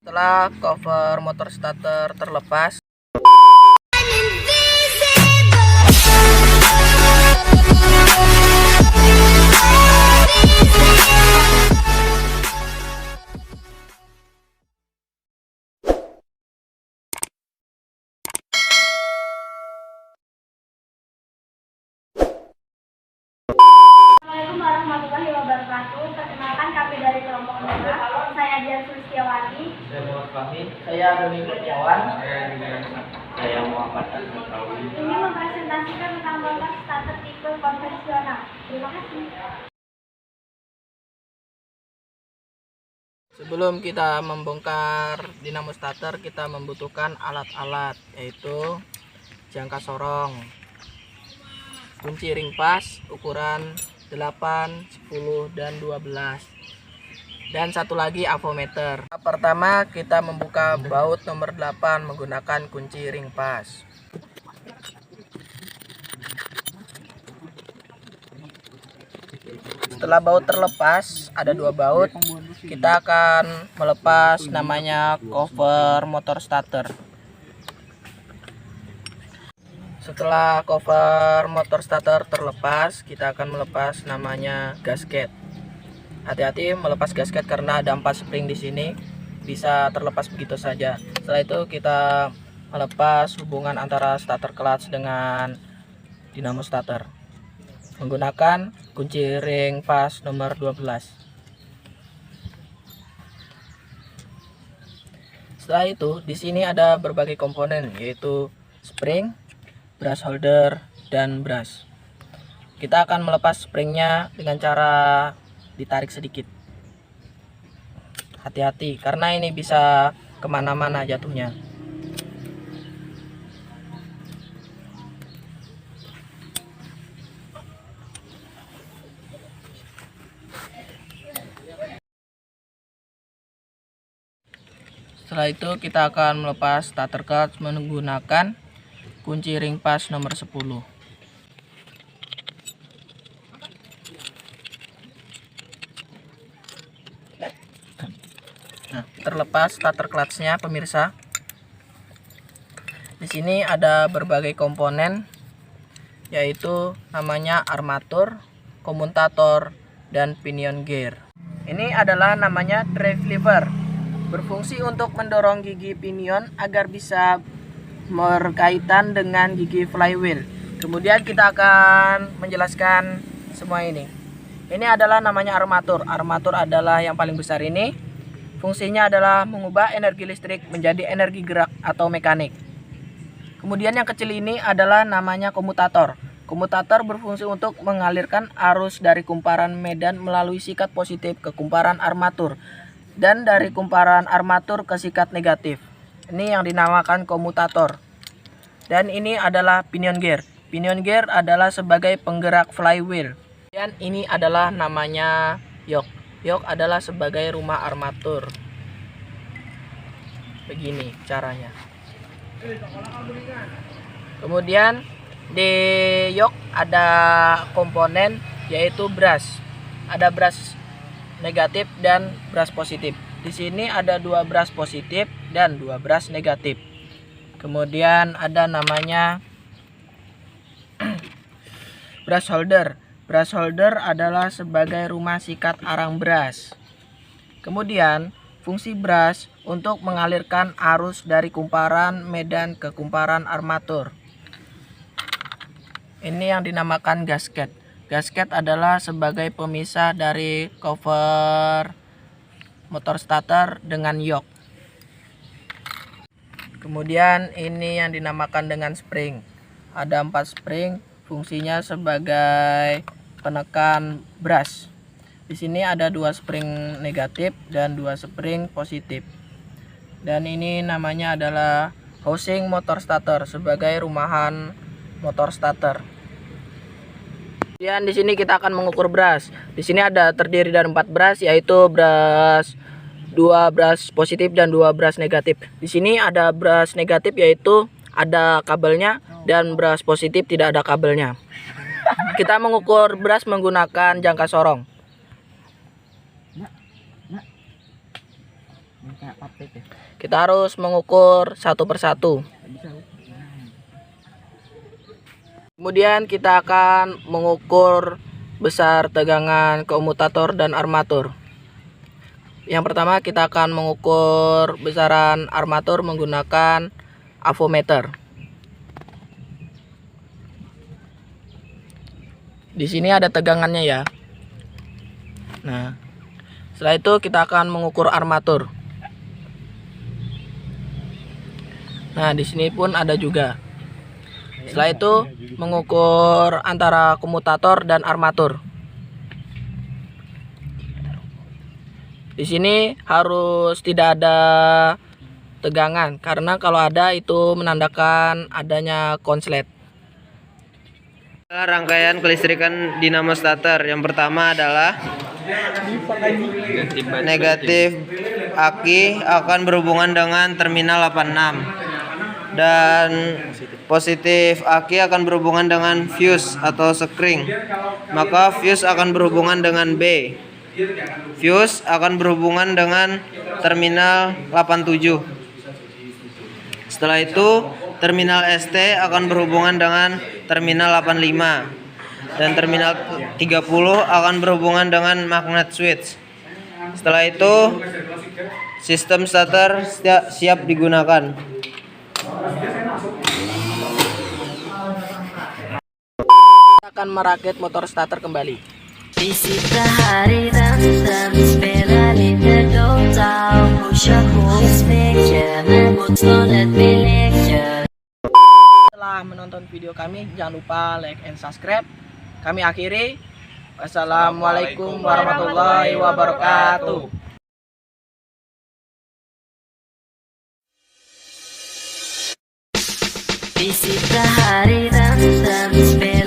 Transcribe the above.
Setelah cover motor starter terlepas, Assalamualaikum warahmatullahi wabarakatuh. Perkenalkan kami dari kelompok 5. Saya Dian Sulistiawati. saya Muhammad Fahmi, saya Doni Kurniawan, saya Muhammad Asmawi. Ini mempresentasikan tentang motor starter tipe konvensional. Terima kasih. Sebelum kita membongkar dinamo starter, kita membutuhkan alat-alat, yaitu jangka sorong, kunci ring pas ukuran 8, 10, dan 12, dan satu lagi avometer. Pertama, kita membuka baut nomor 8 menggunakan kunci ring pas. Setelah baut terlepas, ada 2 baut, kita akan melepas namanya cover motor starter. Setelah cover motor starter terlepas, kita akan melepas namanya gasket. Hati-hati melepas gasket karena ada 4 spring di sini, bisa terlepas begitu saja. Setelah itu kita melepas hubungan antara starter clutch dengan dinamo starter menggunakan kunci ring pas nomor 12. Setelah itu, di sini ada berbagai komponen, yaitu spring, brush holder, dan brush. Kita akan melepas springnya dengan cara ditarik sedikit. Hati-hati karena ini bisa kemana-mana jatuhnya. Setelah itu kita akan melepas starter clutch menggunakan kunci ring pas nomor 10. Nah, terlepas starter clutchnya, pemirsa. Di sini ada berbagai komponen, yaitu namanya armatur, komutator, dan pinion gear. Ini adalah namanya drive lever, berfungsi untuk mendorong gigi pinion agar bisa berkaitan dengan gigi flywheel. Kemudian kita akan menjelaskan semua ini. Ini adalah namanya armatur. Armatur adalah yang paling besar ini. Fungsinya adalah mengubah energi listrik menjadi energi gerak atau mekanik. Kemudian yang kecil ini adalah namanya komutator. Komutator berfungsi untuk mengalirkan arus dari kumparan medan melalui sikat positif ke kumparan armatur dan dari kumparan armatur ke sikat negatif. Ini yang dinamakan komutator. Dan ini adalah pinion gear. Pinion gear adalah sebagai penggerak flywheel. Dan ini adalah namanya yoke. Yoke adalah sebagai rumah armatur. Begini caranya. Kemudian di yoke ada komponen yaitu brush. Ada brush negatif dan brush positif. Di sini ada 2 brush positif dan 2 brush negatif. Kemudian ada namanya brush holder. Brush holder adalah sebagai rumah sikat arang brush. Kemudian fungsi brush untuk mengalirkan arus dari kumparan medan ke kumparan armatur. Ini yang dinamakan gasket. Gasket adalah sebagai pemisah dari cover motor starter dengan yoke. Kemudian ini yang dinamakan dengan spring. Ada 4 spring, fungsinya sebagai penekan brush. Di sini ada 2 spring negatif dan 2 spring positif. Dan ini namanya adalah housing motor starter sebagai rumahan motor starter. Kemudian di sini kita akan mengukur brush. Di sini ada terdiri dari 4 brush, yaitu brush 2 brush positif dan 2 brush negatif. Di sini ada brush negatif yaitu ada kabelnya, dan brush positif tidak ada kabelnya. Kita mengukur brush menggunakan jangka sorong. Kita harus mengukur satu persatu. Kemudian kita akan mengukur besar tegangan komutator dan armatur. Yang pertama kita akan mengukur besaran armatur menggunakan avometer. Di sini ada tegangannya ya. Nah, setelah itu kita akan mengukur armatur. Nah, di sini pun ada juga. Setelah itu mengukur antara komutator dan armatur. Di sini harus tidak ada tegangan karena kalau ada itu menandakan adanya konslet. Rangkaian kelistrikan dinamo starter. Yang pertama adalah negatif aki akan berhubungan dengan terminal 86 dan positif aki akan berhubungan dengan fuse atau sekring. Maka fuse akan berhubungan dengan B. Fuse akan berhubungan dengan terminal 87. Setelah itu terminal ST akan berhubungan dengan terminal 85 dan terminal 30 akan berhubungan dengan magnet switch. Setelah itu sistem starter siap digunakan. Kita akan merakit motor starter kembali. Visita hari dan spela lite dotar. Pusha hårdast väcker med motståndet vi leker. Setelah menonton video kami, jangan lupa like and subscribe. Kami akhiri. Wassalamualaikum warahmatullahi wabarakatuh. Visita hari dan spela